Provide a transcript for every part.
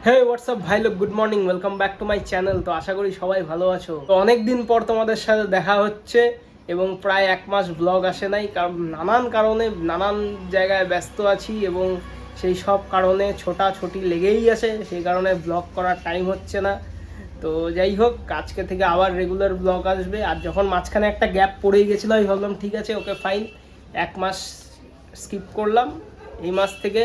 হে WhatsApp ভাই লোক, good morning, welcome back to my channel. তো আশা করি সবাই ভালো আছো। তো অনেক দিন পর তোমাদের সাথে দেখা হচ্ছে এবং প্রায় এক মাস ব্লগ আসে নাই, কারণ নানান কারণে নানান জায়গায় ব্যস্ত আছি এবং সেই সব কারণে ছোটাছুটি লেগেই আছে, সেই কারণে ব্লগ করার টাইম হচ্ছে না। তো যাই হোক, আজকে থেকে আবার রেগুলার ব্লগ আসবে। আর যখন মাঝখানে একটা গ্যাপ পড়েই গেছিলো, আমি ভাবলাম ঠিক আছে, ওকে ফাইন, এক মাস স্কিপ করলাম, এই মাস থেকে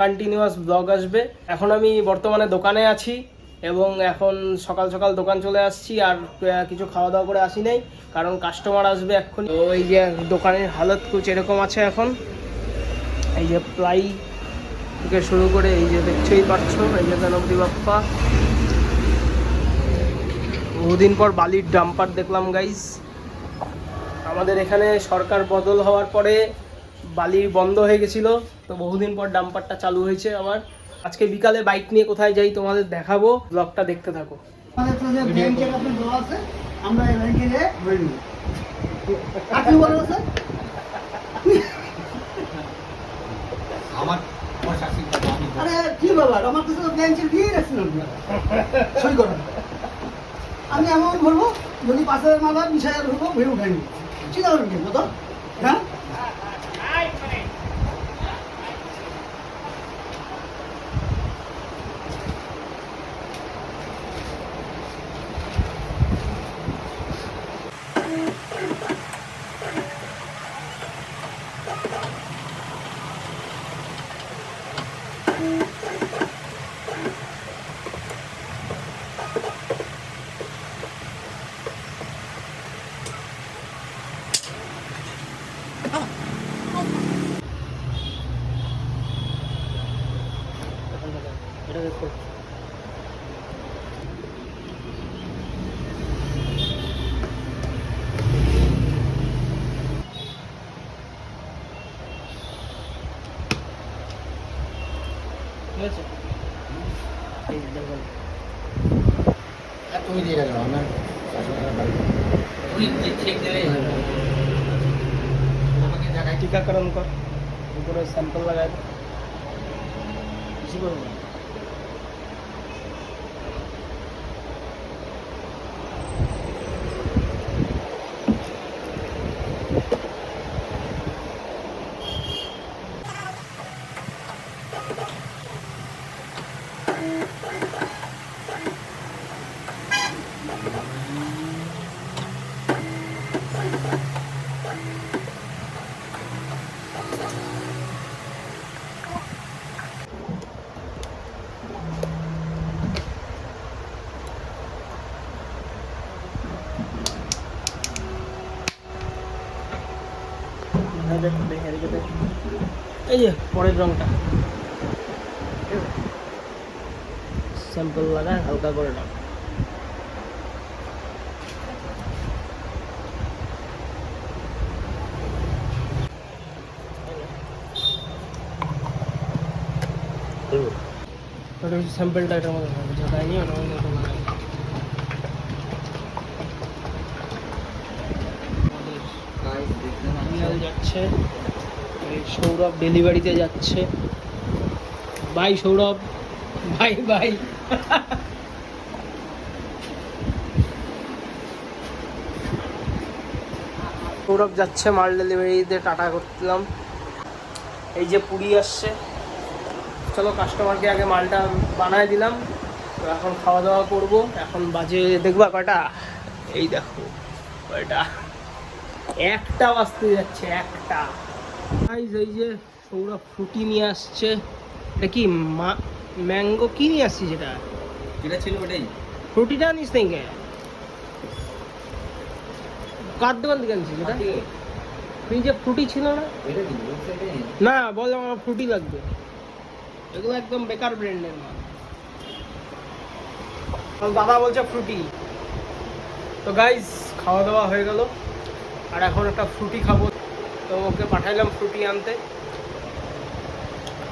কন্টিনিউয়াস ব্লগ আসবে। এখন আমি বর্তমানে দোকানে আছি এবং এখন সকাল সকাল দোকান চলে আসছি, আর কিছু খাওয়া দাওয়া করে আসি নাই, কারণ কাস্টমার আসবে এক্ষুনি। তো এই যে দোকানের হালত কুছ এরকম আছে এখন। এই যে প্লাই থেকে শুরু করে এই যে দেখতেই পাচ্ছো, এই যে গণপতি বাপ্পা। বহুদিন পর বালির ডাম্পার দেখলাম গাইজ। আমাদের এখানে সরকার বদল হওয়ার পরে বালি বন্ধ হয়ে গেছিলো, তো বহুদিন পর ডাম্পারটা চালু হয়েছে আবার। আজকে বিকালে বাইক নিয়ে কোথায় যাই তোমাদের দেখাবো, ব্লগটা দেখতে থাকো। আমি এমন বলবো, যদি 5,000 মালা 20,000 হবো ভেবে উঠাইনি, চিন্তা করবেন কেন তো? হ্যাঁ, এটা দেখো, ঠিক আছে। এই দেখো, তুমি দিয়ে গেল না, ঠিক দিলেই আমাকে জায়গায় টিকাকরণ কর, উপরে স্যাম্পল লাগাই দাও, বেশি করবো না। দেখো, দেখে এদিকে দেখো, এই যে পরের রংটা স্যাম্পল লাগায় হালকা করে দাও। ওটা হচ্ছে স্যাম্পলটা, এটার মধ্যে হবে, ঝাঁকায়নি ওটার মধ্যে ওটা লাগাই। আমাদের যাচ্ছে, এই সৌরভ ডেলিভারিতে যাচ্ছে। Bye Sourav, bye bye. Sourav যাচ্ছে মাল ডেলিভারিতে, টাটা করলাম। এই যে পুরি আসছে, চলো কাস্টমারকে আগে মালটা বানায় দিলাম। তো এখন খাওয়া দাওয়া করব। এখন বাজে দেখবা কয়টা, এই দেখো কয়টা, একটা বাজতে যাচ্ছে, একটা। গাইস, এই যে সৌরভ ফ্রুটি নিয়ে আসছে। এটা কি ম্যাঙ্গো কি নিয়ে আসছি, যেটা যেটা ছিল ওটাই। ফ্রুটিটা আনিস নাই কে? কার দোকান থেকে আনছিস এটা? ফ্রিজে ফ্রুটি ছিল না? এটা কি না, বল আমার ফ্রুটি লাগবে। এগুলো একদম বেকার ব্র্যান্ডের মাল। দাদা বলছে ফ্রুটি। তো গাইস, খাওয়া দাওয়া হয়ে গেল, আর এখন একটা ফ্রুটি খাবো। তো ওকে পাঠাইলাম ফ্রুটি আনতে।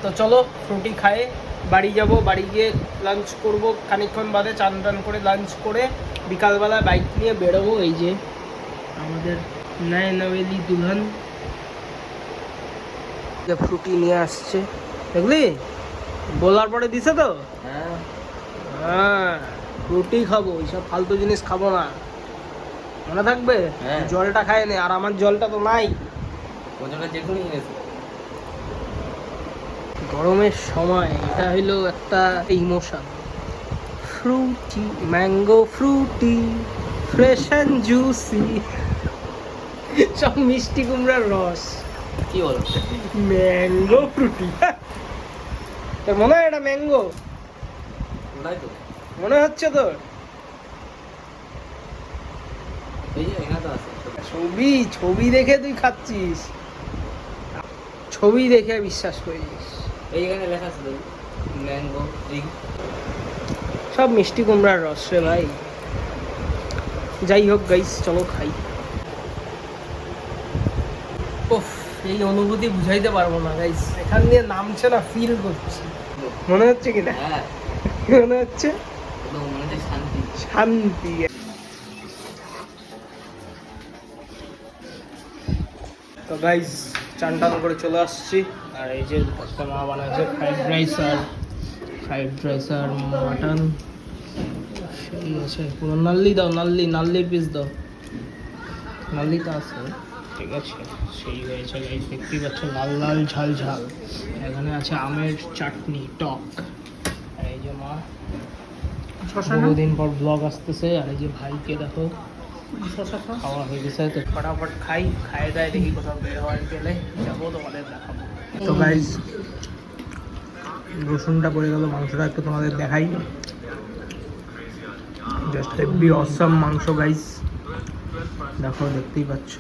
তো চলো ফ্রুটি খায়ে বাড়ি যাব। বাড়ি গিয়ে লাঞ্চ করব, খানিকক্ষণ বাদে চান টান করে লাঞ্চ করে বিকালবেলা বাইক নিয়ে বেরোবো। এই যে আমাদের নয় নবেলি দুলহন ফ্রুটি নিয়ে আসছে, দেখলি? বলার পরে দিছে তো। হ্যাঁ, হ্যাঁ রুটি খাবো, এইসব ফালতু জিনিস খাবো না, মনে থাকবে? হ্যাঁ। জলটা খায় নে, আর আমার জলটা তো নাই। ওজনটা চেক করে নিয়েছে। গরমের সময় এটা হইলো একটা emotion. Frooti mango Frooti fresh and juicy, সব মিষ্টি কুমড়ার রস। কি বলো? ম্যাঙ্গো ফ্রুটি, তোর মনে হয় এটা ম্যাঙ্গো? ওটাই তো। মনে হচ্ছে তোর? এই যে এখানে তো আছে। ছবি ছবি দেখে তুই খাচ্ছিস, ছবি দেখে বিশ্বাস করিস। এই এখানে লেখা আছে তো ম্যাঙ্গো ড্রিঙ্ক। সব মিষ্টি কুমড়ার রস রে ভাই। যাই হোক গাইস, চলো খাই। ওফ, এই অনুভূতি বুঝাইতে পারবো না গাইস, এখান দিয়ে নামছে না, ফিল করছি। মনে হচ্ছে কি না? হ্যাঁ, মনে হচ্ছে একদম মনে হচ্ছে শান্তি। শান্তি। তো গাইস চান টান করে চলে আসছি, আর এই যে একটা মা বানাচ্ছে ফ্রাইড রাইস আর মাটন। সেই আছে পুরো। নাল্লি দাও, নাল্লি পিস দাও, নাল্লি তো আছে, ঠিক আছে। সেই হয়েছে গাইস, দেখতেই পাচ্ছ লাল লাল ঝাল ঝাল। এখানে আছে আমের চাটনি টক। আর এই যে মা, বহুদিন পর ব্লগ আসতেছে। আর এই যে ভাইকে দেখো, খাওয়া হয়ে গেছে, তো ফটাফট খাই, খাই দায় দেখি কোথাও বের হওয়ার গেলে যাবো, তোমাদের দেখাবো। তো গাইস রসুনটা পড়ে গেল, মাংসটা একটু তোমাদের দেখাই। জাস্ট হেভি অসাম মাংস গাইস, দেখো দেখতেই পাচ্ছ।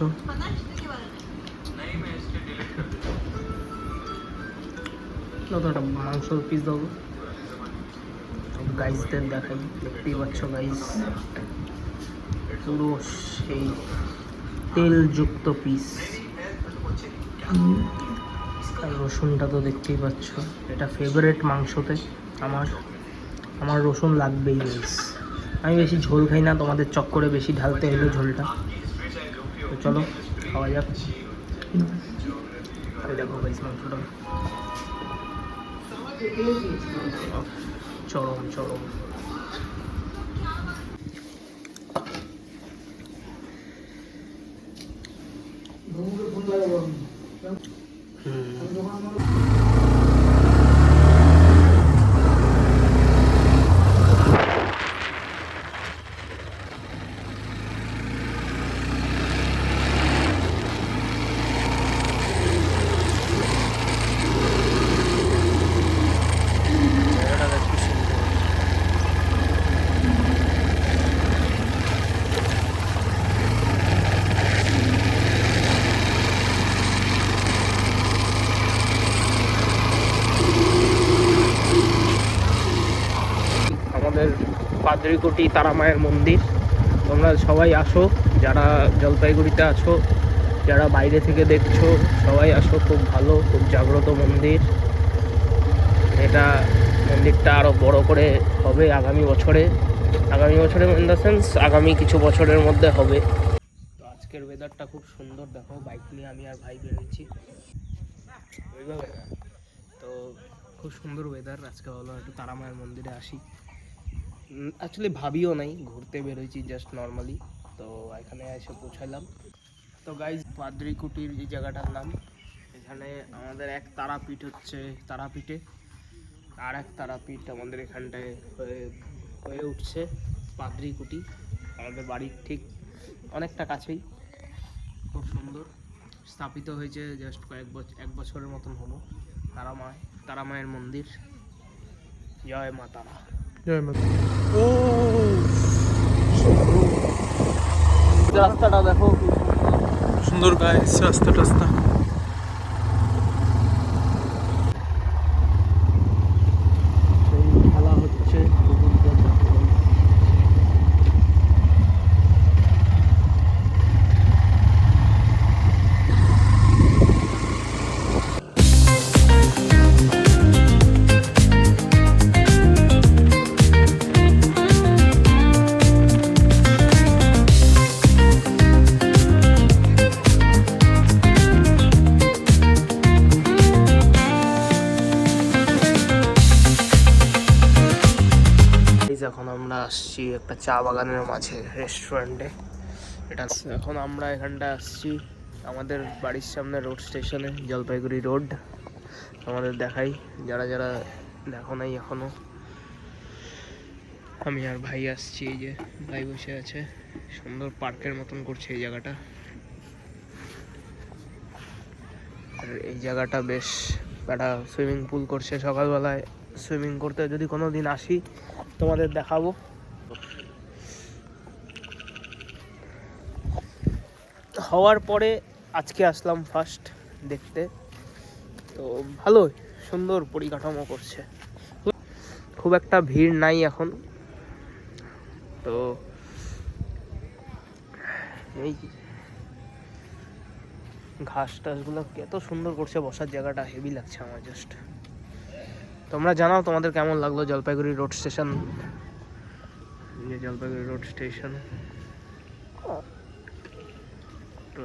কতটা মাংস পিস দেবো গাইসদের দেখাই, দেখতেই পাচ্ছ গাইস, পুরো সেই তেলযুক্ত পিস। আর রসুনটা তো দেখতেই পাচ্ছ, এটা ফেভারিট মাংসতে আমার রসুন লাগবেই গাইস। আমি বেশি ঝোল খাই না, তোমাদের চক্করে বেশি ঢালতে হলো ঝোলটা। তো চলো খাওয়া যাক। এই দেখো গাইস মাংসটা চরম চরম। আমাদের পাদ্রিকুটি তারা মায়ের মন্দির, তোমরা সবাই আসো, যারা জলপাইগুড়িতে আছো, যারা বাইরে থেকে দেখছো, সবাই আসো। খুব ভালো, খুব জাগ্রত মন্দির। এটা মন্দিরটা আরও বড় করে হবে আগামী বছরে ইন দ্য সেন্স আগামী কিছু বছরের মধ্যে হবে। তো আজকের ওয়েদারটা খুব সুন্দর, দেখো বাইক নিয়ে আমি আর ভাই বেরোচ্ছি ওইভাবে। তো খুব সুন্দর ওয়েদার আজকে, হলো একটু তারা মায়ের মন্দিরে আসি। অ্যাকচুয়ালি ভাবিও নাই, ঘুরতে বেরোইছি জাস্ট নর্মালি। তো এখানে এসে পৌঁছালাম। তো গাইজ পাদ্রিকুটির এই জায়গাটার নাম, এখানে আমাদের এক তারাপীঠ হচ্ছে তারাপীঠে, আর এক তারাপীঠ আমাদের এখানটায় হয়ে উঠছে পাদ্রিকুটি, আমাদের বাড়ির ঠিক অনেকটা কাছেই। খুব সুন্দর স্থাপিত হয়েছে, জাস্ট এক বছরের মতন হলো। তারা মায়ের মন্দির। জয় মা তারা। ও রাস্তাটা দেখো, সুন্দর গাইস, রাস্তা টাস্তা। খেলা হচ্ছে। এখন আমরা আসছি একটা চা বাগানের মাঝে রেস্টুরেন্টে। এটা এখন আমরা এখানটা আসছি আমাদের বাড়ির সামনে রোড স্টেশনে, জলপাইগুড়ি রোড। আমাদের দেখাই যারা যারা দেখো নাই এখনো। আমি আর ভাই আসছি, এই যে ভাই বসে আছে, সুন্দর পার্কের মতন করছে এই জায়গাটা। আর এই জায়গাটা বেশ একটা সুইমিং পুল করছে, সকালবেলায় সুইমিং করতে যদি কোনো দিন আসি তোমাদের দেখাবো। হওয়ার পরে আজকে আসলাম ফার্স্ট দেখতে, তো ভালোই সুন্দর পরিকাঠামো করছে, খুব একটা ভিড় নাই এখন। তো এই ঘাস টাসগুলো এত সুন্দর করছে, বসার জায়গাটা হেভি লাগছে আমার জাস্ট। তোমরা জানাও তোমাদের কেমন লাগলো Jalpaiguri road station. Jalpaiguri road station তো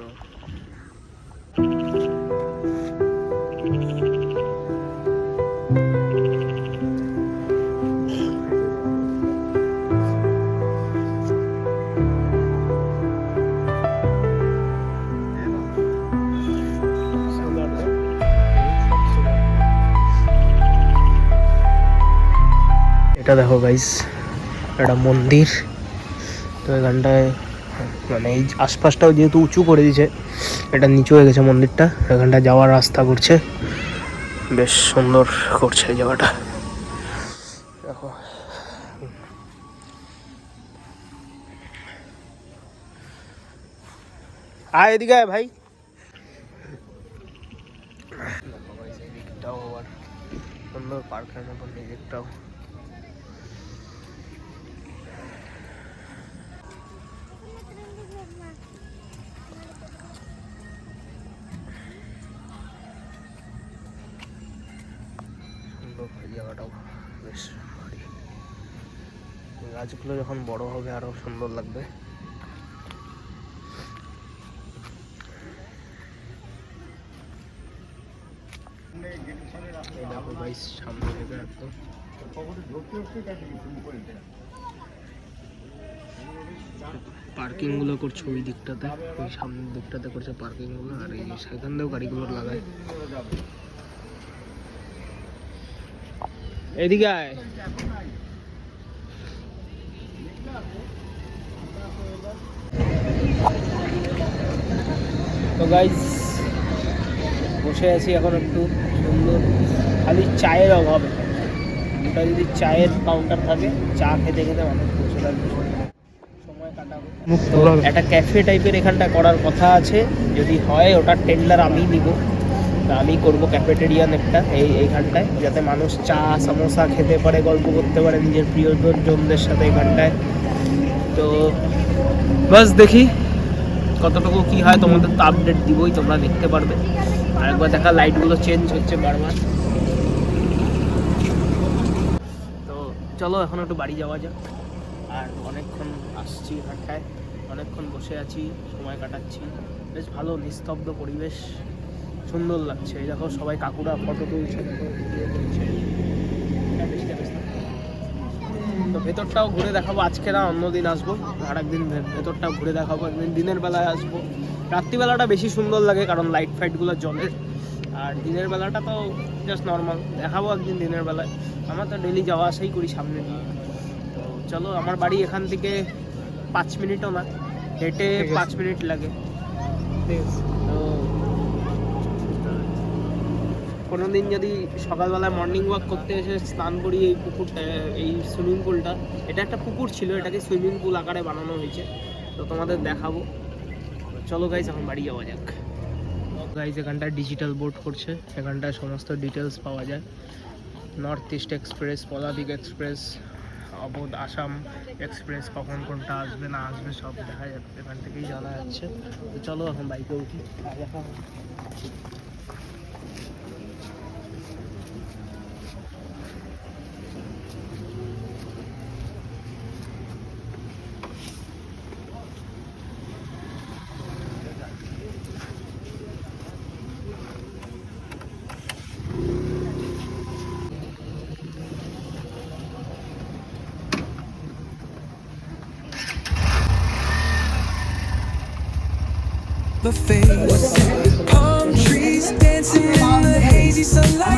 এটা দেখো গাইস, একটা মন্দির। তো এখানটায় মানে এই আশপাশটাও যেহেতু উঁচু করে দিয়েছে, এটা নিচু হয়ে গেছে মন্দিরটা, এখানটা যাওয়ার রাস্তা করছে, বেশ সুন্দর করছে এই জায়গাটা। দেখো আয় এদিকে আয় ভাই। এদিকটাও আবার সুন্দর পার্কের মতন, এদিকটাও জায়গাটাও বেশ ভারী। গাছগুলো যখন বড় হবে আরো সুন্দর লাগবে। এই দেখো গাইস, সামনে থেকে একদম পার্কিং গুলো করছে ওই দিকটাতে, ওই সামনের দিকটাতে করছে পার্কিং গুলো, আর এই সেখান দিয়েও গাড়িগুলো লাগায়। এদিকে আয়। তো গাইস বসে আছি এখন একটু সুন্দর, খালি চায়ের অভাব। ওটা যদি চায়ের কাউন্টার থাকে, চা খেতে খেতে মানুষ বসে থাকবে, সময় কাটাবে। একটা ক্যাফে টাইপের এখানটা করার কথা আছে, যদি হয় ওটার টেন্ডার আমি নিব। আমি করবো ক্যাফেটেরিয়ান একটা এইখানটায়, যাতে মানুষ চা সমোসা খেতে পারে, গল্প করতে পারে নিজের প্রিয়জনদের সাথে এখানটায়। তো বাস দেখি কতটুকু কি হয়, তোমাদের তো আপডেট দিবই, তোমরা দেখতে পারবে। আরেকবার দেখা, লাইটগুলো চেঞ্জ হচ্ছে বারবার। তো চলো এখন একটু বাড়ি যাওয়া যাক। আর অনেকক্ষণ আসছি এখানটায়, অনেকক্ষণ বসে আছি, সময় কাটাচ্ছি, বেশ ভালো নিস্তব্ধ পরিবেশ, সুন্দর লাগছে। এই দেখো সবাই কাকুরা ফটো তুলছে, তো ভেতরটাও ঘুরে দেখাবো আজকে না, অন্যদিন আসবো, আর একদিন ভেতরটাও ঘুরে দেখাবো। একদিন দিনের বেলায় আসবো, রাত্রিবেলাটা বেশি সুন্দর লাগে কারণ লাইট ফাইটগুলো জ্বলে, আর দিনের বেলাটা তো জাস্ট নর্মাল। দেখাবো একদিন দিনের বেলায়, আমার তো ডেলি যাওয়া আসাই করি সামনে দিয়ে। তো চলো, আমার বাড়ি এখান থেকে 5 মিনিটও না, হেঁটে 5 মিনিট লাগে। তো কোনো দিন যদি সকালবেলায় মর্নিং ওয়াক করতে এসে স্নান করি এই পুকুরটা, এই সুইমিং পুলটা, এটা একটা পুকুর ছিল, এটাকে সুইমিং পুল আকারে বানানো হয়েছে, তো তোমাদের দেখাবো। চলো গাইজ এখন বাড়ি যাওয়া যাক। গাইজ এখানটায় ডিজিটাল বোর্ড করছে, এখানটায় সমস্ত ডিটেলস পাওয়া যায়। নর্থ ইস্ট এক্সপ্রেস, পলাদিক এক্সপ্রেস, অবোধ আসাম এক্সপ্রেস, কখন কোনটা আসবে না আসবে সব দেখা যাচ্ছে, এখান থেকেই জানা যাচ্ছে। তো চলো এখন বাইকে উঠি, দেখা হবে। buffet. Palm trees dancing in the hazy sunlight.